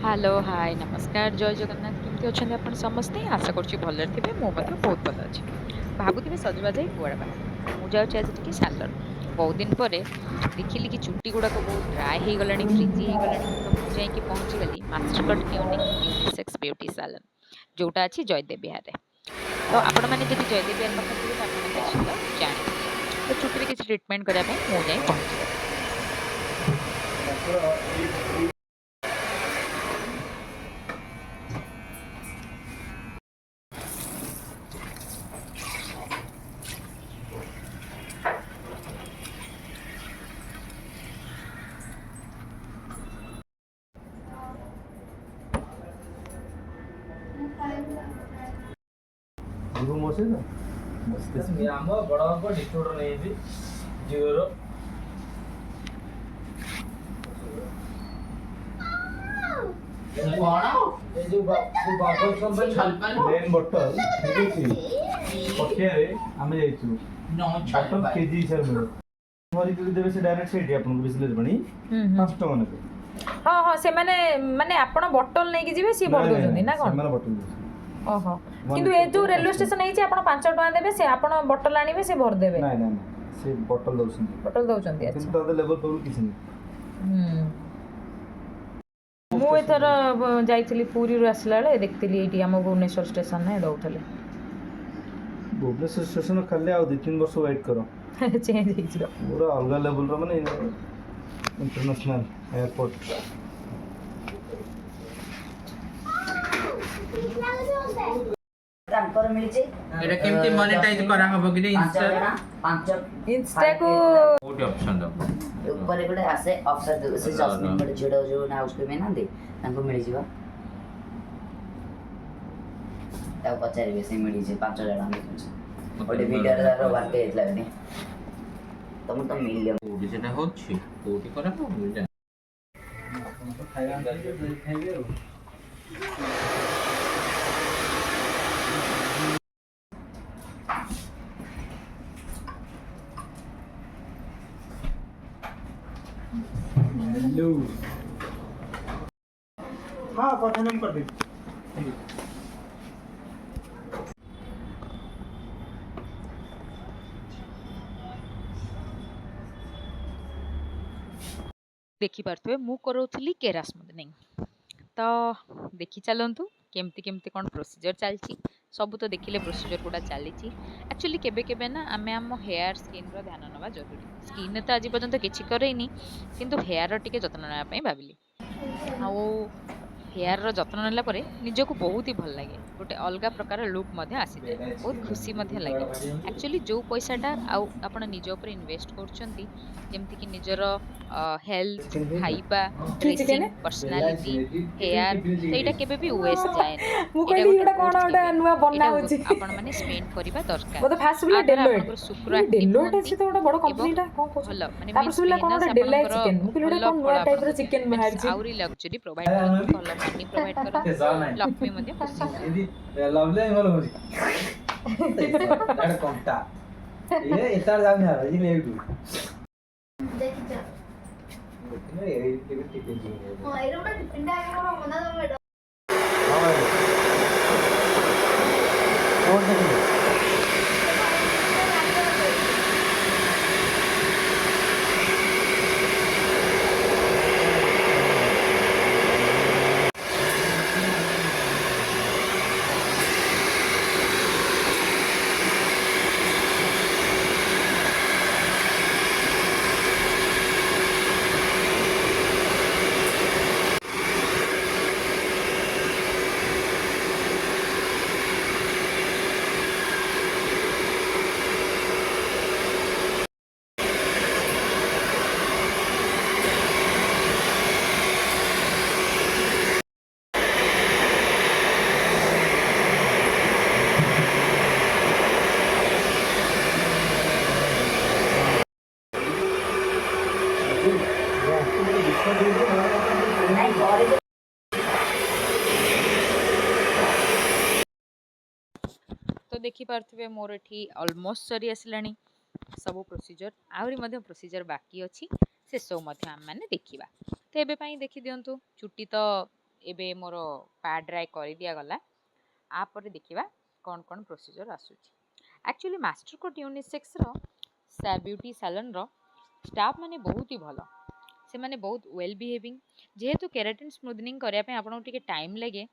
Hello hi नमस्कार जय जगन्नाथ केमती अच्छे आपण समस्ते आशा करुँच भलरे थे मो बहुत भल अच्छे भावुथे सजबाज कुआड़े बाहर मुझे आज टी सालन बहुत दिन पर देखिली कि चुट्टी गुड़ाक बहुत ड्राए हो गला फ्रिजी हो गला तो मुझे पहुँची गली मास्टरकट ट्यूनिंग यूनिसेक्स ब्यूटी सालन जोटा अच्छी जयदेव विहार तो आपण मैंने जब जयदेव विहार पाखे थे तो आपने निश्चित जानते तो चुट्टी किसी ट्रिटमेंट करने मुझे पहुँची गली। 이거 멋있다. 멋있다. ଆମ ବଡ଼ ବାପ ଡିଷ୍ଟୋର ନେଇଛି ଜିଓର ଏ ଯୋଉ ବଟଲ କମ୍ପାନୀ ଲେନ୍ ବଟଲ ଠିକ ଅଛି ପଟିଆରେ ଆମେ ଯାଇଛୁ ବଟଲ କେଜି ହିସାବରେ ମିଳେ ଧରିକି ଦେବେ ସେ ଡାଇରେକ୍ଟ ସେଇଠି ଆପଣଙ୍କୁ ବିସ୍ଲେରି ପାଣି 5 ଟଙ୍କା ନେବେ। ହଁ ହଁ ସେମାନେ ମାନେ ଆପଣ ବଟଲ ନେଇକି ଯିବେ ସିଏ ଭରି ଦଉଛନ୍ତି ନା କ'ଣ? ସେମାନେ ବଟଲ ଦଉଛନ୍ତି। ଓହୋ କିନ୍ତୁ ଏ ଯୋଉ ରେଲୱେ ଷ୍ଟେସନ ହେଇଛି ଆପଣ 5 ଟଙ୍କା ଦେବେ ସେ ଆପଣ ବଟଲ ଆଣିବେ ସେ ଭରି ଦେବେ? ନାଇଁ ନାଇଁ ସେ ବଟଲ ଦଉଛନ୍ତି। ବଟଲ ଦଉଛନ୍ତି ଆଚ୍ଛା। କିନ୍ତୁ ତାদের ଲେବଲ ଫେବଲ କିଛି ନାହିଁ। ମୁଁ ଏଥର ଯାଇଥିଲି ପୁରୀରୁ ଆସିଲା ବେଳେ ଦେଖିଥିଲି ଏଇଠି ଆମ ଭୁବନେଶ୍ୱର ଷ୍ଟେସନରେ ଦଉଥିଲେ। ଭୁବନେଶ୍ୱର ଷ୍ଟେସନ ଖାଲି ଆଉ 2-3 ବର୍ଷ ୱେଟ୍ କର ଚେଞ୍ଜ ହେଇଯିବ ପୁରା ଅଲଗା ଲେବଲର ମାନେ ଇଣ୍ଟରନ୍ୟାସନାଲ ଏୟାରପୋର୍ଟ। ତାଙ୍କର ମିଳିଛି ଏଟା କେମିତି ମନିଟାଇଜ କରା ହବ କି ଇନଷ୍ଟା କୁ କୋଉଠି ଅପସନ ଦବ ଉପରେ ଗୋଟେ ଆସେ ଅଫସର ସେ ଜସ୍ମିନ ଗୋଟେ ଝିଅ ଯୋଉ ହାଉସ କ୍ରିମ ନାହାନ୍ତି ତାଙ୍କୁ ମିଳିଯିବ ତାକୁ ପଚାରିବେ ସେ ମିଳିଛି 5,000 ଟଙ୍କା ମିଳୁଛି ଗୋଟେ ଭିଡିଓରେ ତାର ବାର୍ଥଡେ ହେଇଥିଲା ଏଠି ତମକୁ ତ ମିଳିବ କୋଉଠି ସେଟା ହଉଛି କୋଉଠି କରା ହବ ବୁଝା ଆପଣ ତ ଖାଇବା ଖାଇବେ ଆଉ हेलो हाँ पता नहीं कर दीजिए देखी पार्थे मु करोथली केरा स्मूथनिंग तो देखी चलतु केमती केमती कौन प्रोसीजर चलती सब तो देखिले प्रोसीजर गुड़ा चली एक्चुअली केबे केबे ना आमे आम हेयर स्किन रो ध्यान नवा जरूरी स्किन तो आज पर्यंत किछि करैनी किंतु हेयर टिके जत्न नेबा पई भाबिली आ हेयर रो जत्न नेला परे निजको बहुत ही भल लगे गोटे अलग प्रकार लुक मध्य आसी जाए बहुत खुशी मध्य लगे एक्चुअली जो पैसाटा आउ आपण निज ऊपर इन्वेस्ट करछंती जेमति कि निजर हेल्थ खाइबा ड्रेसिंग पर्सनालिटी हेयर सेटा केबे भी वेस्ट जाए मु कहली एटा कोन ओटा नुवा बन्ना होची आपण माने स्पेंड करिबा दरकार मते फास्ट बुला डेलोइट शुक्र डेलोइट अछि तो ओटा बड़ कंपनी टा कोन कोछ भलो माने तापर सुला कोन ओटा डेलाइ चिकन मु कहली ओटा कोन नुवा टाइप रो चिकन बाहर छी आउरी लग्जरी प्रोवाइड करन भलो मनी प्रोवाइड करन लक्ष्मी मध्ये खुशी यदि लवले मोर होजी एटा कंटा ये एतार जाउ ना ये नेउ देखि जा ए टिके हां एरोटा टिपिंडा आके मना दो बेटा हां और देखिए तो देखी पार्थिबे मोर एठी ऑलमोस्ट सरी आसिलानी सब प्रोसीजर आहुरी मध्य प्रोसीजर बाकी अछि से सब मध्य हम माने देखिबा तो एबे पई देखि दियंतु चुट्टी तो एबे मोर पैड ड्राई कर दिया गला आपर देखिबा कौन कौन प्रोसीजर आसुची। एक्चुअली मास्टरकोट यूनिसेक्स रो ब्यूटी सैलून रो स्टाफ माने बहुत ही भलो से माने बहुत वेल बिहेविंग जेहेतु केराटिन स्मूथनिंग करिया पे आपन टिके टाइम लगे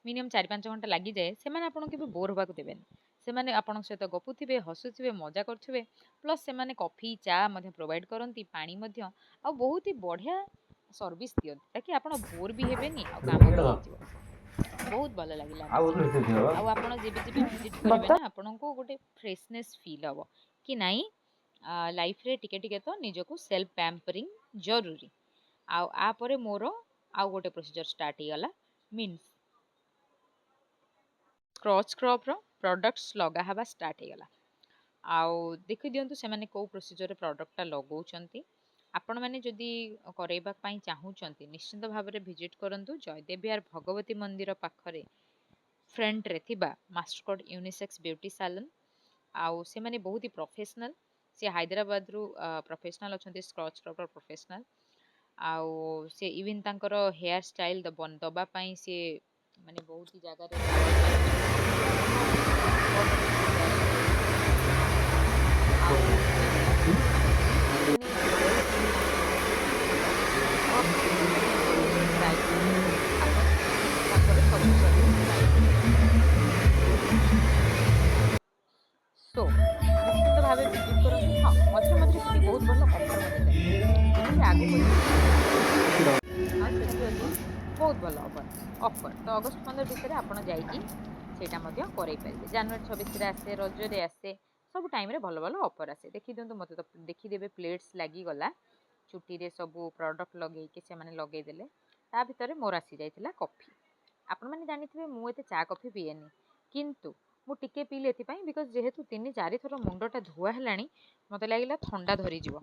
मिनिमम 4-5 घंटा लगी जाए से माने आपन के बोर होबा को देबेन से माने आपन सहित गपुथिबे हसुथिबे मजा करथिबे प्लस से माने कॉफी चा मध्ये प्रोवाइड करंती पानी मध्ये आ बहुत ही बढ़िया सर्विस दियंती ताकि आपन बोर भी हेबेनी आ काम भी हेजिवो बहुत भल लागिला आ आपन जेबे जेबे विजिट करिवे ना आपन को गोटे फ्रेशनेस फील हबो कि नाही लाइफ रे टिके टिके तो निजको सेल्फ पैम्परिंग जरूरी आ परे मोर आ गोटे प्रोसीजर स्टार्ट ही गला मीन्स क्रॉच क्रॉप रो प्रोडक्ट्स लगा हवा स्टार्ट ही गला आउ देखि दियंतु से माने को प्रोसीजर रे प्रोडक्टटा लगौचंती आपण माने जदि करैबा पई चाहूचंती निश्चित भाव रे विजिट करंतु जयदेविहार भगवती मंदिर पाखरे फ्रंट रे थिबा मास्टरकोट यूनिसेक्स ब्यूटी सैलून आउ से माने बहुत ही प्रोफेशनल से हैदराबाद रु प्रोफेशनल अछंती स्क्रॉच क्रॉप रो प्रोफेशनल आउ से इवन तांकर हेयर स्टाइल दबा पई से माने बहुत ही जगह रे सो निश्चित भाव विजिट करंतु हाँ मझे मझे से बहुत भल ऑफर मते आगु हाँ बहुत भल ऑफर तो अगस्ट 15 भितर आपड़ जाइए करई पारे जनवरी 26 आसे रजरे आसे सब टाइम रे भल भल ऑफर आसे देखि दियंतु मते तो देखिदेबे प्लेट्स लागी गला चुटी रे सब प्रोडक्ट लगे कि से माने लगे देले ता भितर मोर आसी जाइतिला कॉफी आपण माने जानिथिबे मु एते चा कॉफी पिएनी किंतु मु टिके पीले एथिपाई बिकज जेहेतु 3-4 थर मुंडटा धुआ हेलाणी मते लागिला ठंडा धरी जीवो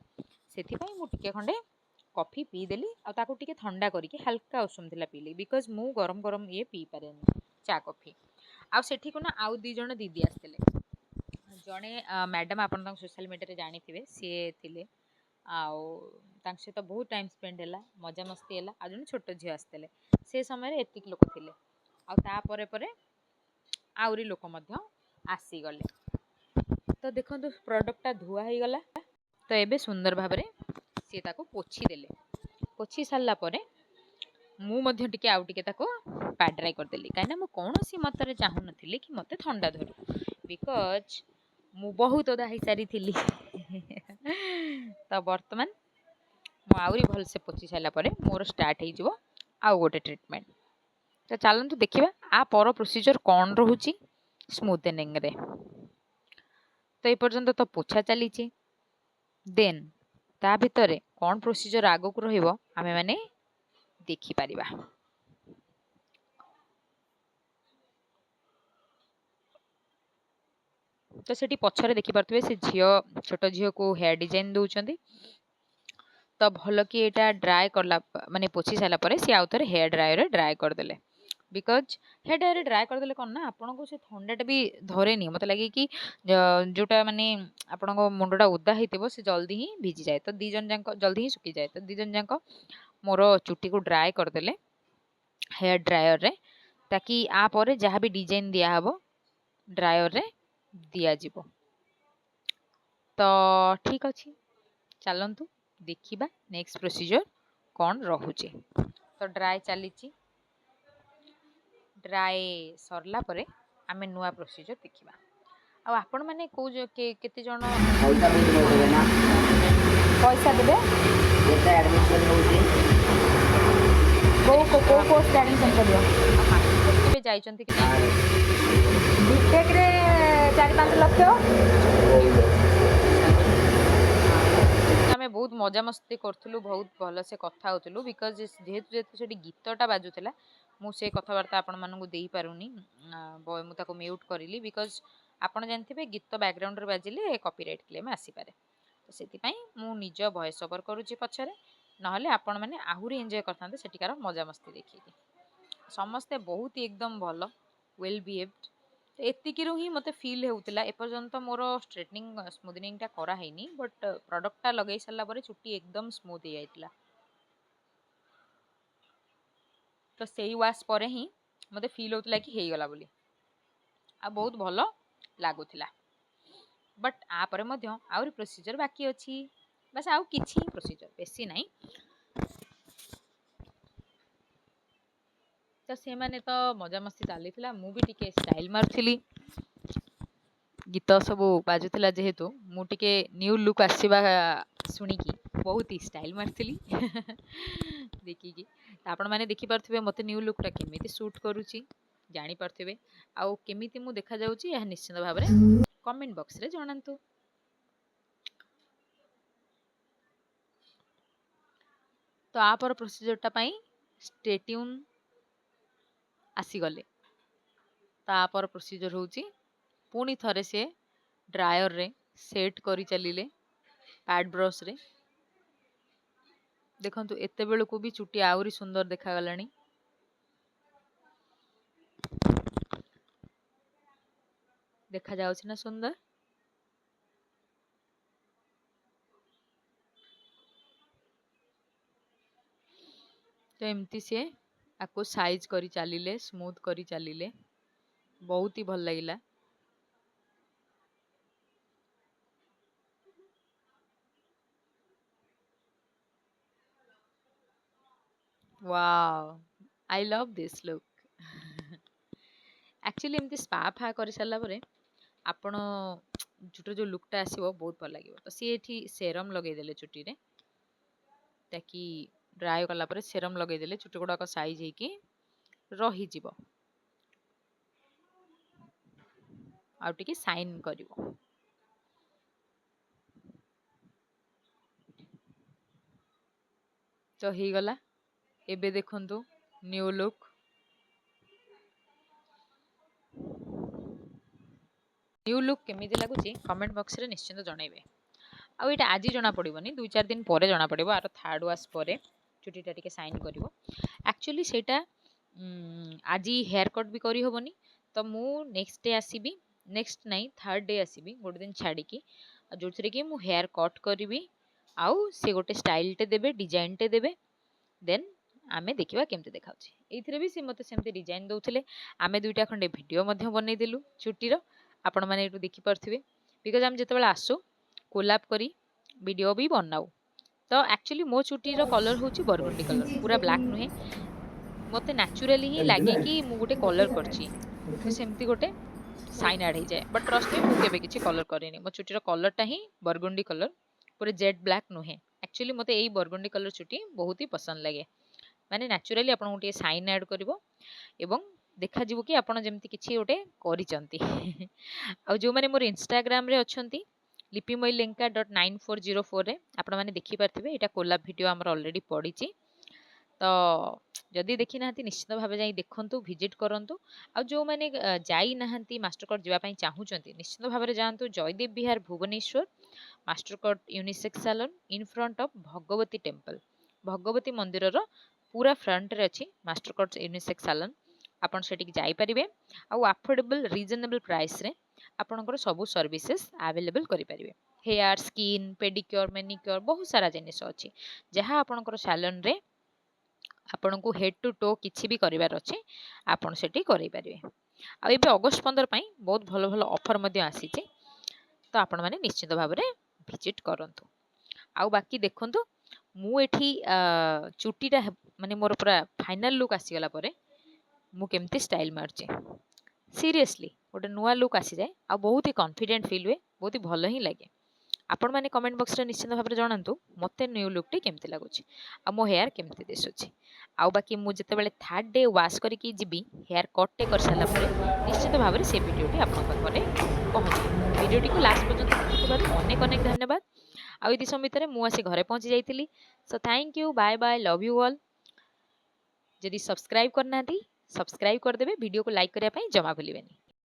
सेथिपाई मु टिके खंडे कॉफी पी देली आ ताको टिके ठंडा करिके हल्का उषुम थिला पीली बिकज मु गरम गरम ये पी पारेनी चा कॉफी आ सेठी को ना आउ दी जण दीदी आस्तेले जणे मैडम आपण सोशल मीडिया रे जानिथिबे से थिले आउ तांक सहित बहुत टाइम स्पेंड हैला मजा मस्ती हैला आ जण छोट झियो आस्तेले से समय रे एतिक लोक थिले आ ता परे परे आउरी लोक मध्य आसी गले तो देखंतु प्रोडक्टटा धुआ ही गला तो एबे सुंदर भाबरे सी ताको पोछि देले पोछि सारला परे मु मध्य टिके आउ टिके ताको पैड ड्राई कर देली काइना मु कोनोसी मतरे चाहू नथिले कि मते ठंडा धरू बिकज मु बहुत ओदा ही सारी थिली तो वर्तमान मु आउरी भल से पोछि सारला परे मोर स्टार्ट हे जिवो आउ गोटे ट्रीटमेंट तो चलतु देखिबा आ पर प्रोसीजर कौन रहुची स्मूथनिंग रे तो ए पर्यंत तो पोछा चली देन ता भितरे कौन प्रोसीजर आगो को रहिबो आमे माने देखि परिबा तो सेठी पछरे देखि परतबे से झियो छोट झियो को हेयर डिजाइन दउचंदी तो भल कि एटा ड्राई करला माने पोछि साला परे से आउथरे हेयर ड्रायर रे ड्राई कर देले बिकज हेयर ड्रायर ड्राई कर देले कोन ना आपन को से ठंडाटा भी धरेनी मते लागे कि जोटा माने आपन को मुंडटा उदा हेतिबो से जल्दी ही भिजी जाए तो दी जन जांको जल्दी ही सुखी जाए तो दी जन जांको मोर चुटी को ड्राई कर देले हेयर ड्रायर रे ताकि आ परे जहाँ भी डिजाइन दिया हबो ड्रायर रे दिया जिवो तो ठीक अछि चलंतु देखिबा नेक्स्ट प्रोसीजर कौन रहुचे तो ड्राई चलीची ड्राई सरला परे आमे नुआ प्रोसीजर देखिबा आ आपण माने को केते जण पैसा देबे पैसा देबे जेता एडमिशन होउची को कोर्स एडमिशन करियो केबे जाइचंती कि बीटेक रे 4-5 लाख आमे बहुत मजा मस्ती करथुलु बहुत भल से कथा होतुलु बिकज जेहेतु जेहेतु सेठी गीतटा बाजुथला मु से कथावार्ता आपण मानकु देई पारुनी मु ताको म्यूट करिली बिकज आपण जानथिबे गीत बैकग्राउंड रे बाजिले कॉपीराइट क्लेम आसी पारे तो सेति पई मु निज वॉइस ओवर करूची पछरे नहले आपण माने आहुरी एन्जॉय करथांते सेटिकार मजा मस्ती देखिकी समस्ते बहुत ही एकदम भल वेल बिहेव्ड तो एतिकी ही मते फील होउतला एपर्यंत मोर स्ट्रेटनिंग स्मूथनिंगटा करा हैनी बट प्रोडक्टटा लगै सारला परे चुट्टी एकदम स्मूथ हो जाइतला तो सेई वाश पर ही मते फील होतला कि हेगला बोली आ बहुत भल लागुला बट आपर मध्य आउरी प्रोसीजर बाकी अच्छी बस आउ किछि प्रोसीजर बेसी नहीं तो से माने तो मजा मस्ती चली मु भी टिके स्टाइल मारुली गीत सब बाजुला जेहेतु मु टिके न्यू लुक आसवा शुणिकी बहुत ही स्टाइल मारी देखिकी आपण मैंने देखिपे मत न्यू लुकटा केमी सुट करुच्ची जापारे आउ केमी मु देखा जाऊँगी यह निश्चित भाव में कमेंट बॉक्स रे जनातु। तो आपर प्रोसीजरटा पाई स्टे ट्यून आसीगले तापर प्रोसीजर होची पुणी थरे से ड्रायर रे सेट करी चलिले पैड ब्रश रे देखंतु एते बेलू को भी चुटी आउरी सुंदर देखा गलानी देखा जाउछि ना सुंदर तो एमती से आपको साइज करी चलिले स्मूथ करी चलिले बहुत ही भल लगिला wow I love this look actually एमती स्पा फा कर सारा पर आपण चुटर जो लुकटा आसो बहुत भल लगे तो सी एठी सेरम लगेदेले चुटी रे ताकि ड्राई कला पर सेरम लगेदेले चुटी गुड़ाक साइज होगी रही जीवो आउ टिके साइन करिवो तो ही गला एबे देखंतु न्यू लुक केमिति लागुची कमेंट बॉक्स रे निश्चित जनइबे आउ एटा आज जना पड़िबनी 2-4 दिन पर जना पड़िबो आरो थर्ड वाश पर चुटीटा टिके साइन करिवो एक्चुअली सेटा आज हेयर कट भी करी होबनी तो मु नेक्स्ट डे आसीबी नेक्स्ट नहीं थर्ड डे आसीबी गोटे दिन छाड़ी की जो थरे कि मु हेयर कट करी आउ से गोटे स्टाइल टे देबे डिजाइन टे देबे देन आमे देखिबा केमते देखाउची एथिरे भी से मते सेमते डिजाइन दउथले आमे दुईटा खंडे वीडियो मध्ये बनै देलु चुटीर आपण माने एटु देखि परथिबे बिकॉज हम जेतेबेला आसु कोलैब करी वीडियो भी बनाऊ तो एक्चुअली मो चुटीर कलर होची बरगंडी कलर पूरा ब्लैक नुहे मते नेचुरली ही लागे कि मु गोटे कलर करची तो सेमती गोटे साइन ऐड हो जाए बट ट्रस्ट में मुझे किसी कलर करेनी मो चुटीर कलरटा ही बरगंडी कलर पूरे जेट ब्लैक नुहे एक्चुअली मते यही बरगंडी कलर चुटी बहुत ही पसंद लगे माने नेचुरली आपन गोटे साइन ऐड करिवो एवं देखा जीवो कि आपन जेमति किछि गोटे करिचंती आ जो माने मोर इंस्टाग्राम रे अछंती lipimoilenka.9404 रे आपन माने देखि परथिबे एटा कोलैब वीडियो हमर ऑलरेडी पडिची तो जदि देखि नाहंती निश्चित भाव जाई देखंतु विजिट करंतु आ जो माने जाई नाहंती मास्टरकट जीवा पई चाहूचंती निश्चित भाव रे जानतु Jaydev Vihar Bhubaneswar Mastercut unisex salon in front of Bhagavati temple Bhagavati मंदिर रो पूरा फ्रंट रे अछि मास्टरकट यूनिसेक्स सैलून आपन सेटिक जाई परिबे आ अफोर्डेबल रीजनेबल प्राइस रे आपनकर सब सर्विसेज अवेलेबल करि परिबे हेयर स्किन पेडिक्योर मैनिक्योर बहुत सारा जिनिस अछि जहां आपनकर सैलून रे आपन को हेड टू टो किछि भी करिवार अछि आपन सेटी करि परिबे आ एबे अगस्त 15 पई बहुत भलो भलो ऑफर मध्ये आसीछि तो आपण माने निश्चित भाव रे विजिट करंतु आ बाकी देखंतु मु एठी चुटीटा माने मोर पूरा फाइनल लुक आसी गला परे मु केमती स्टाइल मारचे सीरियसली गोटे नुआ लुक आसी जाए आ बहुत ही कॉन्फिडेंट फील हुए बहुत ही भल ही लगे आपण माने कमेंट बॉक्स रे निश्चित भाव रे जणांतु मते न्यू लुक टी केमती लागुची आ मो हेयर केमती दिसुची आ बाकी मु जते बेले थर्ड डे वाश करी की जिबी हेयर कट टे कर साला परे निश्चित भाव रे से वीडियो टी आपन पाखरे पहुंची वीडियो टी को लास्ट पर्यंत देखिबार अनेक अनेक धन्यवाद आ इति समय भितर मु आसी घरे पहुंची जाईतिली so thank you bye bye love you all जदि सब्सक्राइब करना सब्सक्राइब कर देबे वीडियो को लाइक करिया पई जमा भूलिबेनी।